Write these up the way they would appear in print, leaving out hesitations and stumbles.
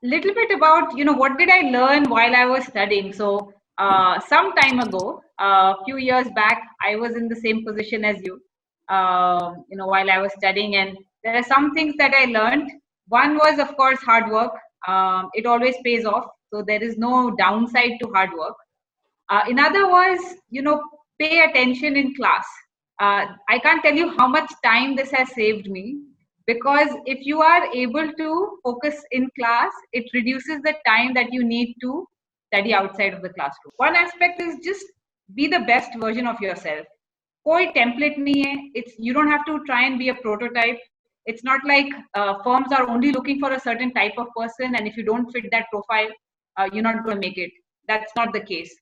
little bit about, what did I learn while I was studying. So some time ago, a few years back, I was in the same position as you, while I was studying, and there are some things that I learned. One was, of course, hard work. It always pays off, so there is no downside to hard work. Another was, pay attention in class. I can't tell you how much time this has saved me, because if you are able to focus in class, it reduces the time that you need to study outside of the classroom. One aspect is just be the best version of yourself. कोई template नहीं है. It's, you don't have to try and be a prototype. It's not like firms are only looking for a certain type of person, and if you don't fit that profile, you're not going to make it. That's not the case.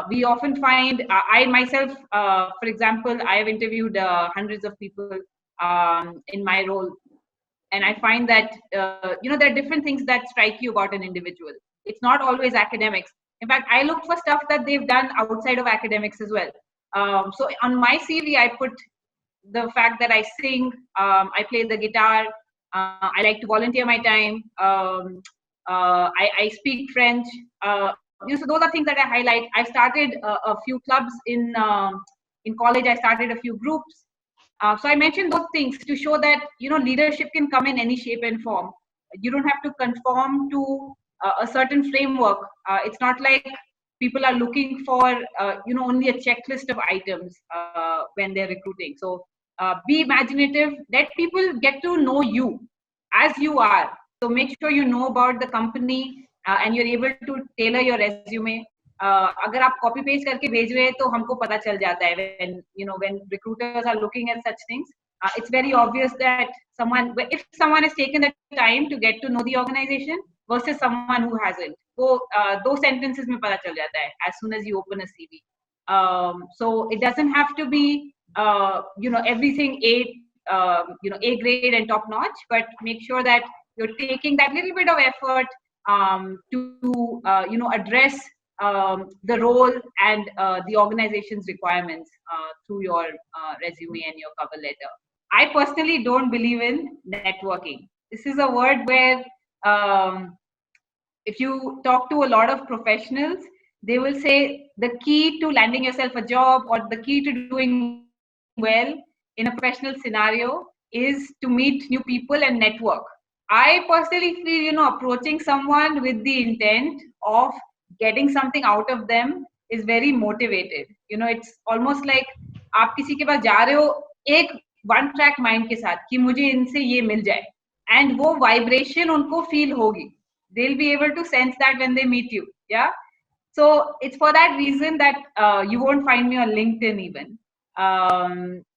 We often find, I myself, for example, I have interviewed hundreds of people in my role, and I find that there are different things that strike you about an individual. It's not always academics. In fact, I look for stuff that they've done outside of academics as well. So on my CV, I put the fact that I sing, I play the guitar, I like to volunteer my time, I speak French. So those are things that I highlight. I started a few clubs in college. I started a few groups. So I mentioned those things to show that leadership can come in any shape and form. You don't have to conform to a certain framework. It's not like people are looking for only a checklist of items when they're recruiting. So be imaginative. Let people get to know you as you are. So make sure you know about the company and you're able to tailor your resume. अगर आप copy paste करके भेज रहे हैं तो हमको पता चल जाता है when recruiters are looking at such things. It's very obvious that if someone has taken the time to get to know the organization versus someone who hasn't. वो दो sentences में पता चल जाता है as soon as you open a CV. So it doesn't have to be everything A grade and top notch, but make sure that you're taking that little bit of effort to address the role and the organization's requirements through your resume and your cover letter. I personally don't believe in networking. This is a word where if you talk to a lot of professionals, they will say the key to landing yourself a job or the key to doing well in a professional scenario is to meet new people and network. I personally feel, approaching someone with the intent of getting something out of them is very motivated. It's almost like आप किसी के पास जा रहे हो एक one track mind के साथ कि मुझे इनसे ये मिल जाए, and वो vibration उनको feel होगी. They'll be able to sense that when they meet you. Yeah. So it's for that reason that you won't find me on LinkedIn even.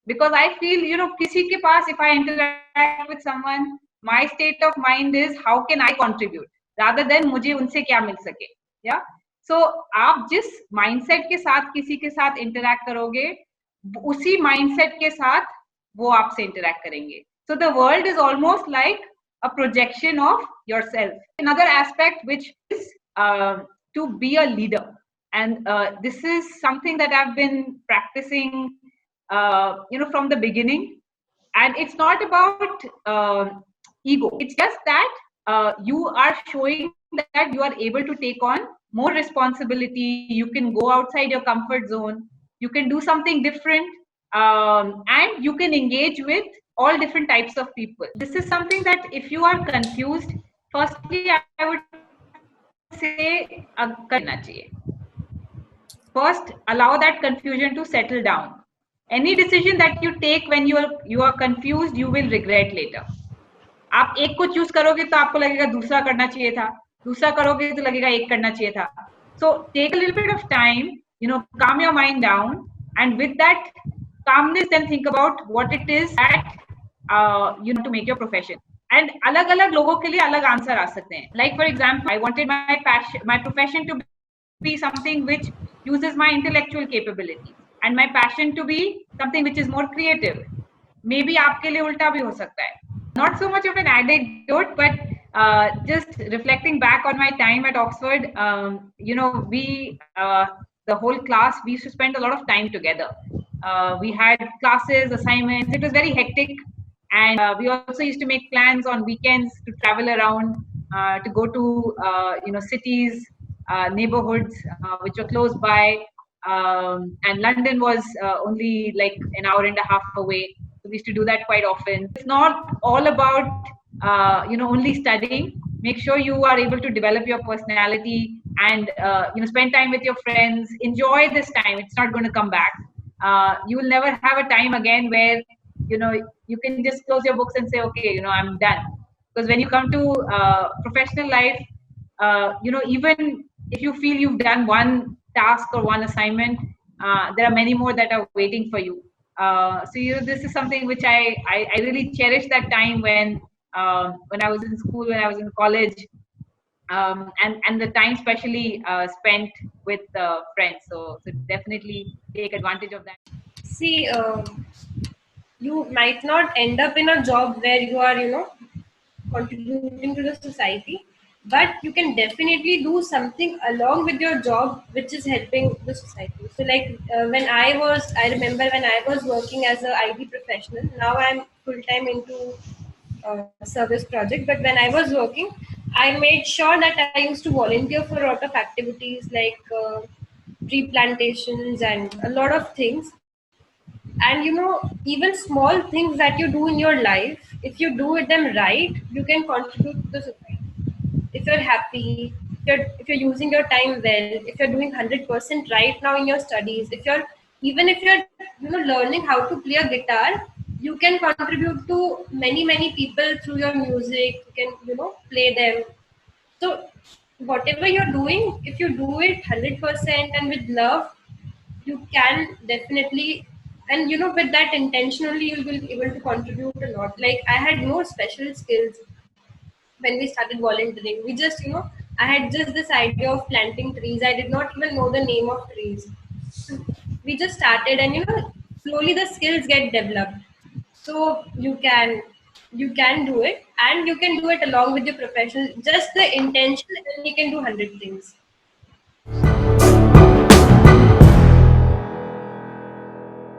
Because I feel, किसी के पास, if I interact with someone, my state of mind is how can I contribute rather than मुझे उनसे क्या मिल सके. Yeah. So आप जिस mindset के साथ किसी के साथ interact करोगे, उसी mindset के साथ वो आपसे interact करेंगे. So the world is almost like a projection of yourself. Another aspect which is to be a leader, and this is something that I've been practicing from the beginning, and it's not about ego. It's just that you are showing that you are able to take on more responsibility. You can go outside your comfort zone, you can do something different, and you can engage with all different types of people. This is something that if you are confused, firstly I would say first allow that confusion to settle down. Any decision that you take when you are confused, you will regret later. आप एक को choose करोगे तो आपको लगेगा दूसरा करना चाहिए था, दूसरा करोगे तो लगेगा एक करना चाहिए था. So take a little bit of time, calm your mind down, and with that calmness then think about what it is that to make your profession. And अलग अलग लोगों के लिए अलग आंसर आ सकते हैं. Like for example, I wanted my profession to be something which uses my intellectual capability, and my passion to be something which is more creative. Maybe आपके लिए उल्टा भी हो सकता है. Not so much of an anecdote, but just reflecting back on my time at Oxford, we the whole class, we used to spend a lot of time together. We had classes, assignments. It was very hectic, and we also used to make plans on weekends to travel around. to go to cities, neighborhoods which were close by, and London was only like an hour and a half away. So we used to do that quite often. It's not all about only studying. Make sure you are able to develop your personality and spend time with your friends. Enjoy this time. It's not going to come back. You will never have a time again where you know you can just close your books and say, okay, I'm done. Because when you come to professional life, even if you feel you've done one task or one assignment, there are many more that are waiting for you. This is something which I really cherish, that time when I was in school, when I was in college, and the time especially spent with friends. So definitely take advantage of that. See, you might not end up in a job where you are, contributing to the society, but you can definitely do something along with your job which is helping the society. So like I remember when I was working as a IT professional. Now I'm full time into service project, but when I was working, I made sure that I used to volunteer for a lot of activities like tree plantations and a lot of things. And even small things that you do in your life, if you do them right, you can contribute to the society. If you're happy, if you're using your time well, if you're doing 100% right now in your studies, if you're learning how to play a guitar, you can contribute to many people through your music. You can play them. So whatever you're doing, if you do it 100% and with love, you can definitely, and with that intentionally, you will be able to contribute a lot. Like I had no special skills when we started volunteering. We just I had just this idea of planting trees. I did not even know the name of trees. So we just started, and slowly the skills get developed. So you can do it, and you can do it along with your profession. Just the intention, and you can do 100 things.